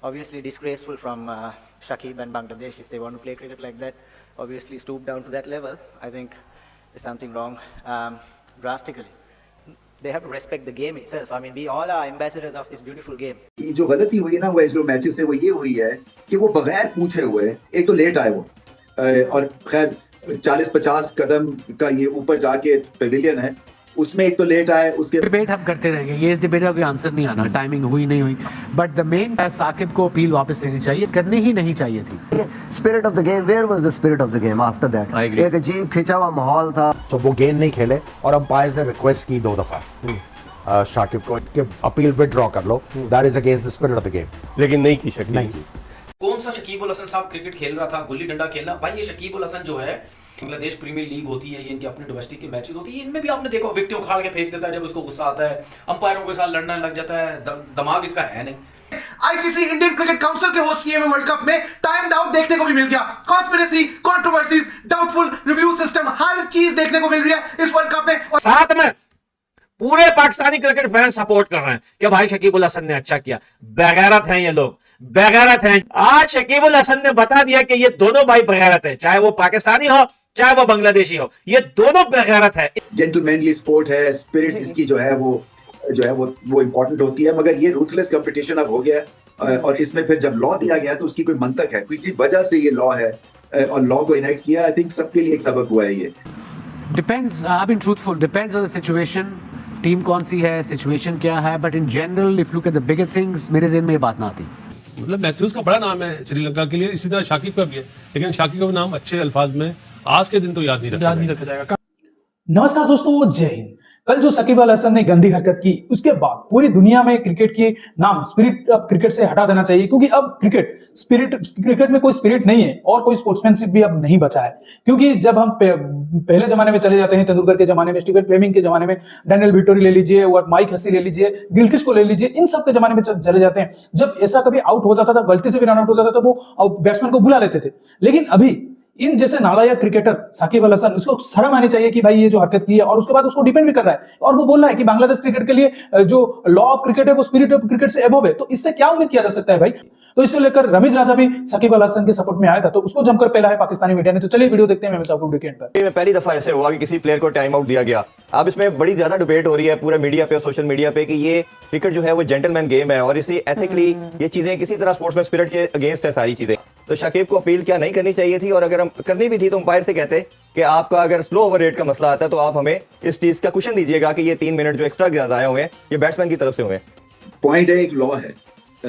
obviously disgraceful from Shakib and Bangladesh if they want to play cricket like that. Obviously stoop down to that level. I think there's something wrong drastically. They have to respect the game itself. I mean, we all are ambassadors of this beautiful game. ये जो गलती हुई ना वेस्लो Matthew से वो ये हुई है कि वो बगैर पूछे हुए एक तो लेट आए वो और खैर 40-50 कदम का ये ऊपर जाके पेविलियन है उसमें एक तो लेट आए उसके डिबेट हम करते रहेंगे ये इस डिबेट का कोई आंसर नहीं आना टाइमिंग हुई नहीं हुई बट द मेन साकिब को अपील वापस लेनी चाहिए करनी ही नहीं चाहिए थी spirit of the game where was the spirit of the game after that एक अजीब खिंचा हुआ माहौल था सो वो गेंद नहीं खेले और अंपायर्स ने रिक्वेस्ट की 2 दफा शाकिब को कि अपील विड्रॉ कर लो that is against the spirit of the game लेकिन नहीं की शकीब नहीं की कौन सा शकीब उल हसन साहब क्रिकेट खेल रहा था गुल्ली डंडा खेलना भाई ये शकीब उल हसन जो है बांग्लादेश प्रीमियर लीग होती है ये इनके अपने डोमेस्टिक के मैचेस होती है इनमें भी आपने देखो विकेट उखाड़ के फेंक देता है जब उसको गुस्सा आता है अंपायरों के साथ लड़ने लग जाता है दिमाग इसका है नहीं आईसीसी इंडियन क्रिकेट काउंसिल के होस्ट किए हुए वर्ल्ड कप में टाइम्ड आउट देखने को भी मिल गया conspiracy controversies doubtful review system हर चीज देखने को मिल रही है इस वर्ल्ड कप में और साथ में पूरे पाकिस्तानी क्रिकेट फैन सपोर्ट कर रहे हैं कि भाई शकीब उल हसन ने अच्छा किया बेगैरत हैं ये लोग बेगैरत हैं आज शकीब उल हसन ने बता दिया कि ये दोनों भाई बेगैरत है चाहे वो पाकिस्तानी हो चाहे वो बांग्लादेशी हो ये दोनों बेगैरत है जेंटलमैनली स्पोर्ट है स्पिरिट इसकी जो है वो इंपॉर्टेंट होती है मगर ये रूथलेस कंपटीशन अब हो गया और इसमें फिर जब लॉ दिया गया तो उसकी कोई मंतक है किसी वजह से ये लॉ है और लॉ को इनेक्ट किया आई थिंक सबके लिए एक सबक हुआ है ये depends I been truthful depends on the situation team कौन सी है सिचुएशन क्या है but in general if look at the bigger things मेरे ज़हन में ये बात ना आती मतलब मैथ्यूज का बड़ा नाम है श्रीलंका के लिए इसी तरह शाकिब का भी है लेकिन शाकिब का नाम अच्छे अल्फाज में आज के दिन तो याद नहीं रखा जाएगा नमस्कार दोस्तों जय हिंद कल जो शकीब अल हसन ने गंदी हरकत की उसके बाद पूरी दुनिया में क्रिकेट की नाम स्पिरिट ऑफ क्रिकेट से हटा देना चाहिए क्योंकि अब क्रिकेट में कोई स्पिरिट नहीं है और कोई स्पोर्ट्समैनशिप भी अब नहीं बचा है क्योंकि जब हम पहले जमाने में चले जाते हैं तेंदुलकर के जमाने में स्टीवन फ्लेमिंग के जमाने में डैनियल विटोरी ले लीजिए और माइक हसी ले लीजिए गिलक्रिस्ट को ले लीजिए इन सब के जमाने में चले जाते हैं जब ऐसा कभी आउट हो जाता था गलती से भी रन आउट हो जाता था वो बैट्समैन को बुला लेते थे लेकिन अभी इन जैसे नालायक क्रिकेटर साकिब अल हसन उसको शर्म आनी चाहिए कि भाई ये जो हरकत की है और उसके बाद उसको डिपेंड भी कर रहा है और वो बोल रहा है कि बांग्लादेश क्रिकेट के लिए जो लॉ ऑफ क्रिकेट है वो स्पिरिट ऑफ क्रिकेट से एबव है तो इससे क्या उम्मीद किया जा सकता है भाई तो इसको लेकर रमीज राजा भी साकिब अल हसन के सपोर्ट में आया था तो उसको जमकर पहला है पाकिस्तानी मीडिया ने तो चलिए वीडियो देखते हैं मैं आपको वीकेंड पर पहली दफा ऐसे हुआ कि किसी प्लेयर को टाइम आउट दिया गया अब इसमें बड़ी ज्यादा डिबेट हो रही है पूरे मीडिया पे और सोशल मीडिया पे कि ये क्रिकेट जो है वो जेंटलमैन गेम है और इसी एथिकली ये चीजें किसी तरह स्पोर्ट्समैन स्पिरिट के अगेंस्ट है सारी चीजें तो शकीब को अपील क्या नहीं करनी चाहिए थी और अगर हम करनी भी थी तो अंपायर से कहते कि आपका अगर स्लो ओवर रेट का मसला आता है तो आप हमें इस चीज का क्वेश्चन दीजिएगा कि ये 3 मिनट जो एक्स्ट्रा ज़ाया हुए हैं ये बैट्समैन की तरफ से हुए हैं पॉइंट है एक लॉ है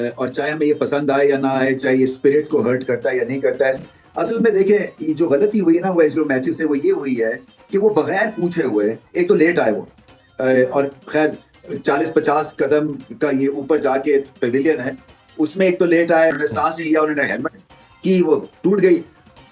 और चाहे हमें ये पसंद आए या ना आए चाहे ये स्पिरिट को हर्ट करता है या नहीं करता है असल में देखें ये जो गलती हुई ना वेस्लो मैथ्यू से वो ये हुई है कि वो बगैर पूछे हुए एक तो लेट आए वो और खैर 40-50 कदम का ये ऊपर जाके पेविलियन है उसमें एक तो लेट आए उन्होंने सांस नहीं लिया उन्होंने हेलमेट की वो टूट गई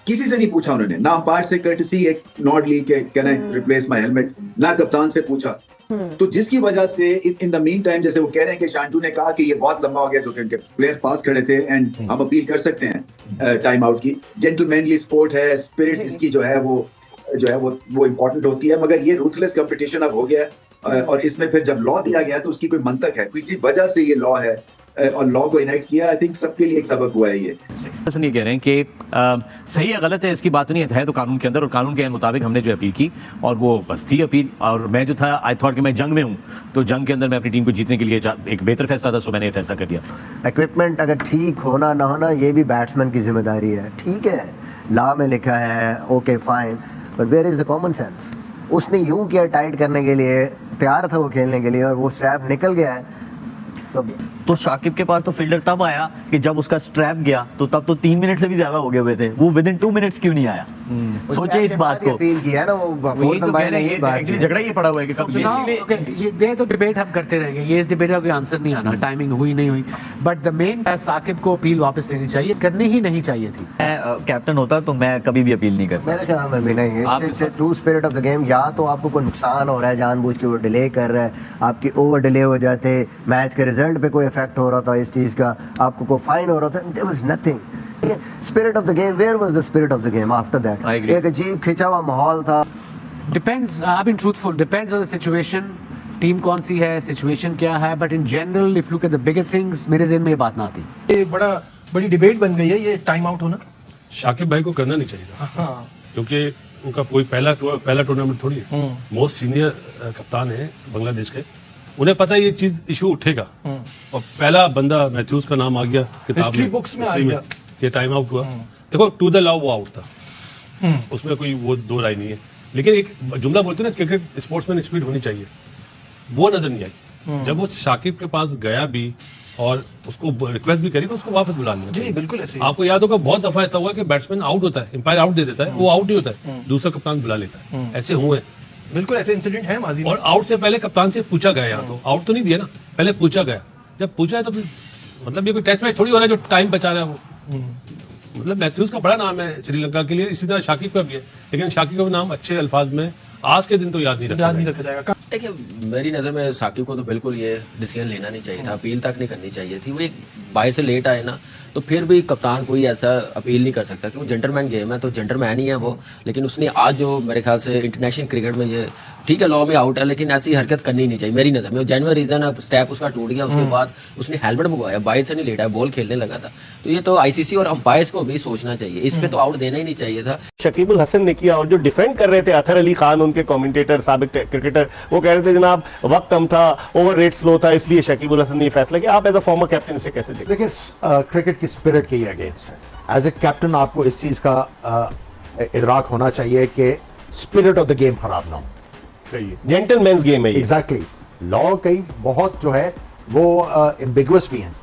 किसी से नहीं पूछा उन्होंने ना अंपायर से कर्टसी एक नॉट ली के can I replace my helmet ना कप्तान से पूछा तो जिसकी वजह से इन द मीन टाइम जैसे वो कह रहे हैं कि शांटू ने कहा कि ये बहुत लंबा हो गया जो कि उनके प्लेयर पास खड़े थे एंड हम अपील कर सकते हैं टाइम आउट की जेंटलमैनली स्पोर्ट है स्पिरिट इसकी जो है वो इंपॉर्टेंट होती है मगर ये रूथलेस कंपटीशन अब हो गया और इसमें फिर जब लॉ दिया गया तो उसकी कोई मंतक है किसी वजह से ये लॉ है और लॉ को इनेक्ट किया आई थिंक सबके लिए एक सबक हुआ है ये नहीं कह रहे हैं कि सही है गलत है इसकी बात नहीं है तो कानून के अंदर और कानून के मुताबिक हमने जो अपील की और वो बस थी अपील और मैं जो था आई थॉट कि मैं जंग में हूँ तो जंग के अंदर मैं अपनी टीम को जीतने के लिए एक बेहतर फैसला था सो मैंने फैसला कर दिया इक्विपमेंट अगर ठीक होना ना होना ये भी बैट्समैन की जिम्मेदारी है ठीक है लॉ में लिखा है okay fine but where is the common sense उसने यूं किया टाइट करने के लिए तैयार था वो खेलने के लिए और वो स्ट्रैप निकल गया है तो शाकिब के पास तो फील्डर तब आया कि जब उसका स्ट्रैप गया तो तब तो 3 मिनट से भी ज्यादा हो गए हुए थे वो विद इन 2 मिनट्स क्यों नहीं आया सोचे इस बात को अपील किया ना वो झगड़ा ये पड़ा हुआ है कि कब ये तो डिबेट हम करते रहेंगे ये इस डिबेट का कोई आंसर नहीं आना टाइमिंग हुई नहीं हुई बट द मेन साकिब को अपील वापस लेनी चाहिए करनी ही नहीं चाहिए थी मैं कैप्टन होता तो मैं कभी भी अपील नहीं करता मेरे ख्याल में भी नहीं it's true spirit of the game या तो आपको कोई नुकसान हो रहा है जानबूझ के वो डिले कर रहा है आपकी ओवर डिले हो जाते मैच के रिजल्ट पे कोई इफेक्ट हो रहा था इस चीज का आपको कोई फाइन हो रहा था there was nothing spirit of the game where was the spirit of the game after that एक अजीब खिंचा हुआ माहौल था depends I been truthful depends on the situation team कौन सी है, सिचुएशन क्या है, but in general if look at the bigger things मेरे ज़हन में ये बात ना आती। ये बड़ी डिबेट बन गई है ये टाइम आउट होना। शाकिब भाई को करना नहीं चाहिए था, हाँ क्योंकि उनका कोई पहला टूर्नामेंट थोड़ी है। मोस्ट सीनियर कप्तान है बांग्लादेश के, उन्हें पता है ये चीज इशू उठेगा। और पहला बंदा मैथ्यूज का नाम आ गया किताब हिस्ट्री बुक्स में आ हिस्ट्री गया। ये टाइम आउट हुआ। देखो टू द लॉ वो आउट था, उसमें कोई वो दो राय नहीं है, लेकिन एक जुमला बोलते हैं ना क्रिकेट स्पोर्ट्समैन स्पीड होनी चाहिए, वो नजर नहीं आई। जब वो शाकिब के पास गया भी और उसको रिक्वेस्ट भी करी तो उसको वापस बुला लेना चाहिए। बिल्कुल ऐसे आपको याद होगा बहुत दफा ऐसा हुआ कि बैट्समैन आउट होता है, एम्पायर आउट दे देता है, वो आउट नहीं होता है, दूसरा कप्तान बुला लेता है, ऐसे हुए हैं। बिल्कुल ऐसे इंसिडेंट है माजी में। और आउट से पहले कप्तान से पूछा गया, यहाँ तो आउट तो नहीं दिया ना, पहले पूछा गया। जब पूछा है तो फिर मतलब ये कोई टेस्ट मैच थोड़ी हो रहा है जो टाइम बचा रहा है वो। मतलब मैथ्यूज का बड़ा नाम है श्रीलंका के लिए, इसी तरह शाकिब का भी है, लेकिन शाकिब का नाम अच्छे अल्फाज में आज के दिन तो याद नहीं रखा जाएगा। देखिए मेरी नज़र में साकिब को तो बिल्कुल ये डिसीजन लेना नहीं चाहिए था, अपील तक नहीं करनी चाहिए थी। वो एक बाई से लेट आए ना, तो फिर भी कप्तान कोई ऐसा अपील नहीं कर सकता, क्योंकि जेंटलमैन गेम है तो जेंटलमैन ही है वो। लेकिन उसने आज जो मेरे ख्याल से इंटरनेशनल क्रिकेट में ये ठीक है लॉ में आउट है, लेकिन ऐसी हरकत करनी नहीं चाहिए मेरी नज़र में। जेन्युइन रीजन है, स्टेप उसका टूट गया, उसके बाद उसने हेलमेट मंगवाया, बाइट से नहीं लेटा है, बॉल खेलने लगा था। तो ये तो आईसीसी और अंपायर्स को भी सोचना चाहिए, इस पे तो आउट देना ही नहीं चाहिए था। शकीब उल हसन ने किया, और जो डिफेंड कर रहे थे अतहर अली खान, उनके कमेंटेटर साबिक क्रिकेटर, वो कह रहे थे जनाब वक्त कम था, ओवर रेट स्लो था, इसलिए शकीब उल हसन ने फैसला किया। आप एज अ फॉर्मर कैप्टन से कैसे देखते? देखिए क्रिकेट की स्पिरिट के अगेंस्ट है। एज ए कैप्टन आपको इस चीज का इदराक होना चाहिए कि स्पिरिट ऑफ द गेम खराब ना हो। सही है, जेंटलमैन्स गेम है। एग्जैक्टली, लॉ कई बहुत जो है वो एम्बिगुअस भी हैं,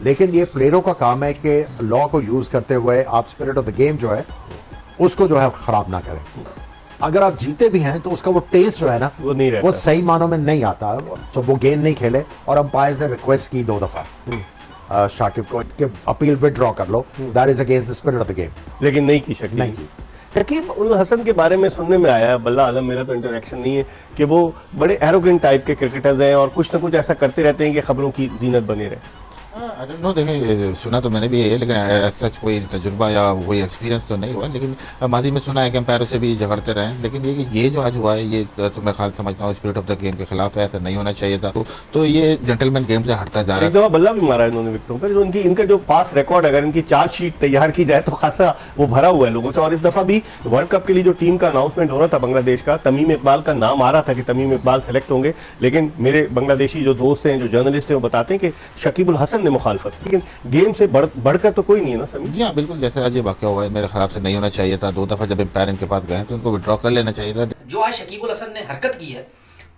लेकिन ये प्लेयरों का काम है कि लॉ को यूज करते हुए आप स्पिरिट ऑफ द गेम जो है उसको जो है खराब ना करें। अगर आप जीते भी हैं तो उसका वो टेस्ट जो है ना वो नहीं रहता, वो सही मानों में नहीं आता। सो वो गेंद नहीं खेले और अंपायर्स ने रिक्वेस्ट की 2 दफा शाकिब को कि अपील विड्रॉ कर लो, that is against the spirit of the game, लेकिन नहीं की शकीब नहीं की। शकीब उल हसन के बारे में सुनने में आया, बल्ला आलम, मेरा तो इंटरेक्शन नहीं है, कि वो बड़े एरोगेंट टाइप के क्रिकेटर्स हैं और कुछ ना कुछ ऐसा करते रहते हैं कि खबरों की जीनत बनी रहे। आई डोंट नो, देखिए सुना तो मैंने भी है, लेकिन सच कोई तजुर्बा या कोई एक्सपीरियंस तो नहीं हुआ, लेकिन माजी में सुना है कि एम्पायरों से भी झगड़ते रहे। लेकिन ये जो आज हुआ है ये तो मैं ख्याल समझता हूँ स्पिरिट ऑफ द गेम के खिलाफ है, ऐसा नहीं होना चाहिए था। तो ये जेंटलमैन गेम से हटता जा रहा है। एक दफा बल्ला भी मारा इन्होंने विकेटों पर, जो इनका जो पास रिकॉर्ड, अगर इनकी चार्जशीट तैयार की जाए तो खासा वो भरा हुआ है लोगों से। और इस दफा भी वर्ल्ड कप के लिए जो टीम का अनाउंसमेंट हो रहा था बांग्लादेश का, तमीम इकबाल का नाम आ रहा था कि तमीम इकबाल सेलेक्ट होंगे, लेकिन मेरे बांग्लादेशी जो दोस्त हैं, जो जर्नलिस्ट हैं, वो बताते हैं कि शकीब उल हसन ने मुखालफत। लेकिन गेम से बढ़कर तो कोई नहीं है ना समीर? जी हाँ, बिल्कुल, जैसे आज ये वाकया हुआ है मेरे ख्याल से नहीं होना चाहिए था। 2 दफा जब एम्पायर इनके पास गए तो उनको विड्रॉ कर लेना चाहिए था। जो आज शकीब उल हसन ने हरकत की है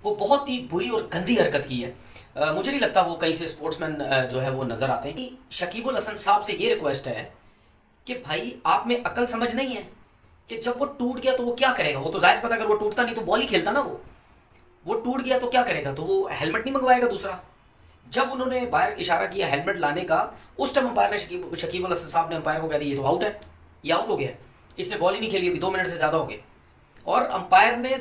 वो बहुत ही बुरी और गंदी हरकत की है। मुझे नहीं लगता वो कहीं से स्पोर्ट्समैन जो है वो नजर आते हैं। कि शकीब उल हसन साहब से ये रिक्वेस्ट है कि भाई आप में अकल समझ नहीं है कि जब वो टूट गया तो वो क्या करेगा। वो तो जाहिर पता, अगर वो टूटता नहीं तो बॉल ही खेलता ना। वो टूट गया तो क्या करेगा, तो वो हेलमेट नहीं मंगवाएगा दूसरा। जब उन्होंने बाहर इशारा किया हेलमेट लाने का, उस टाइम अंपायर ने शकीब उल हसन साहब ने अंपायर को कह दिया ये तो आउट है, ये आउट हो गया, इसने बॉल ही नहीं खेली, अभी 2 मिनट से ज़्यादा हो गए। और अंपायर ने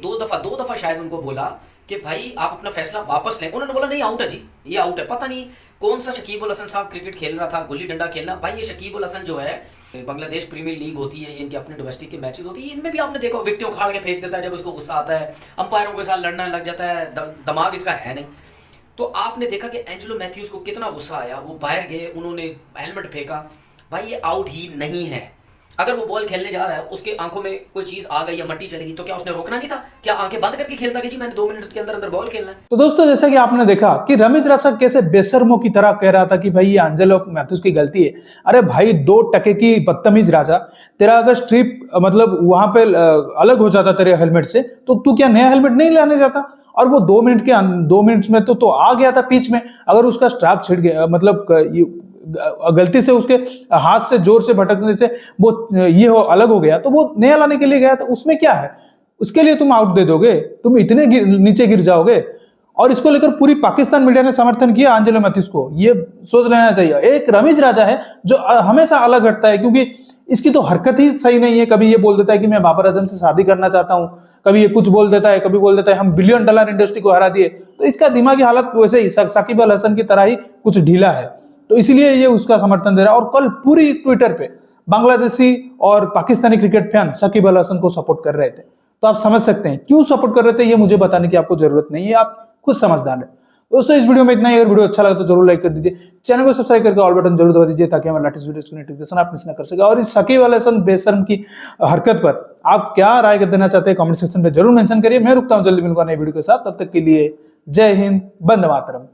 2 दफ़ा शायद उनको बोला कि भाई आप अपना फैसला वापस लें। उन्होंने बोला नहीं आउट है जी, ये आउट है। पता नहीं कौन सा शकीब उल हसन साहब क्रिकेट खेल रहा था, गुल्ली डंडा खेलना। भाई ये शकीब उल हसन जो है, बांग्लादेश प्रीमियर लीग होती है, ये इनके अपने डोमेस्टिक के मैचेस होती है, इनमें भी आपने देखा विकेट उखाड़ के फेंक देता है जब उसको गुस्सा आता है, अंपायरों के साथ लड़ना लग जाता है, दिमाग इसका है नहीं। तो आपने देखा कि एंजेलो मैथ्यूज को कितना गुस्सा आया, वो बाहर गए, उन्होंने हेलमेट फेंका। भाई ये आउट ही नहीं है। अगर वो बॉल खेलने जा रहा है, उसके आंखों में कोई चीज आ गई या मट्टी चली गई, तो क्या उसने रोकना नहीं था? क्या आंखें बंद करके खेलता कि जी मैंने 2 मिनट के अंदर अंदर बॉल खेलना है? तो दोस्तों जैसा कि आपने देखा कि रमेश राठा कैसे बेशर्मों की तरह कह रहा था कि भाई ये एंजेलो मैथ्यूज की गलती है। अरे भाई 2 टके की बदतमीज राजा, तेरा अगर स्ट्रिप मतलब वहां पे अलग हो जाता तेरे हेलमेट से, तो तू क्या नया हेलमेट नहीं लाने जाता? और वो 2 मिनट में तो आ गया था पिच में। अगर उसका स्ट्रैप छिड़ गया, मतलब गलती से उसके हाथ से जोर से भटकने से वो अलग हो गया, तो वो नया लाने के लिए गया, तो उसमें क्या है? उसके लिए तुम आउट दे दोगे? तुम इतने नीचे गिर जाओगे? और इसको लेकर पूरी पाकिस्तान मीडिया ने समर्थन किया एंजेलो मैथ्यूज को। ये सोच लेना चाहिए। एक रमेश राजा है जो हमेशा अलग हटता है, क्योंकि इसकी तो हरकत ही सही नहीं है। कभी ये बोल देता है कि मैं बाबर आजम से शादी करना चाहता हूं, कभी ये कुछ बोल देता है, कभी बोल देता है हम $1 बिलियन इंडस्ट्री को हरा दिए। तो इसका दिमागी हालत वैसे ही साकिब अल हसन की तरह ही कुछ ढीला है, तो इसलिए ये उसका समर्थन दे रहा है। और कल पूरी ट्विटर पे बांग्लादेशी और पाकिस्तानी क्रिकेट फैन साकिब अल हसन को सपोर्ट कर रहे थे। तो आप समझ सकते हैं क्यों सपोर्ट कर रहे थे, ये मुझे बताने की आपको जरूरत नहीं है। आप खुद समझदार है। दोस्तों इस वीडियो में इतना ही। अगर वीडियो अच्छा लगा तो जरूर लाइक कर दीजिए, चैनल को सब्सक्राइब करके ऑल बटन जरूर दबा दीजिए ताकि हमारे लेटेस्ट वीडियोस की नोटिफिकेशन आप मिस ना कर सके। और इस शकीब अल हसन बेशर्म की हरकत पर आप क्या राय देना चाहते हैं कमेंट सेक्शन में जरूर मेंशन करिए। मैं रुकता हूं, जल्दी मिलूंगा नई वीडियो के साथ, तब तक के लिए जय हिंद, वंदे मातरम।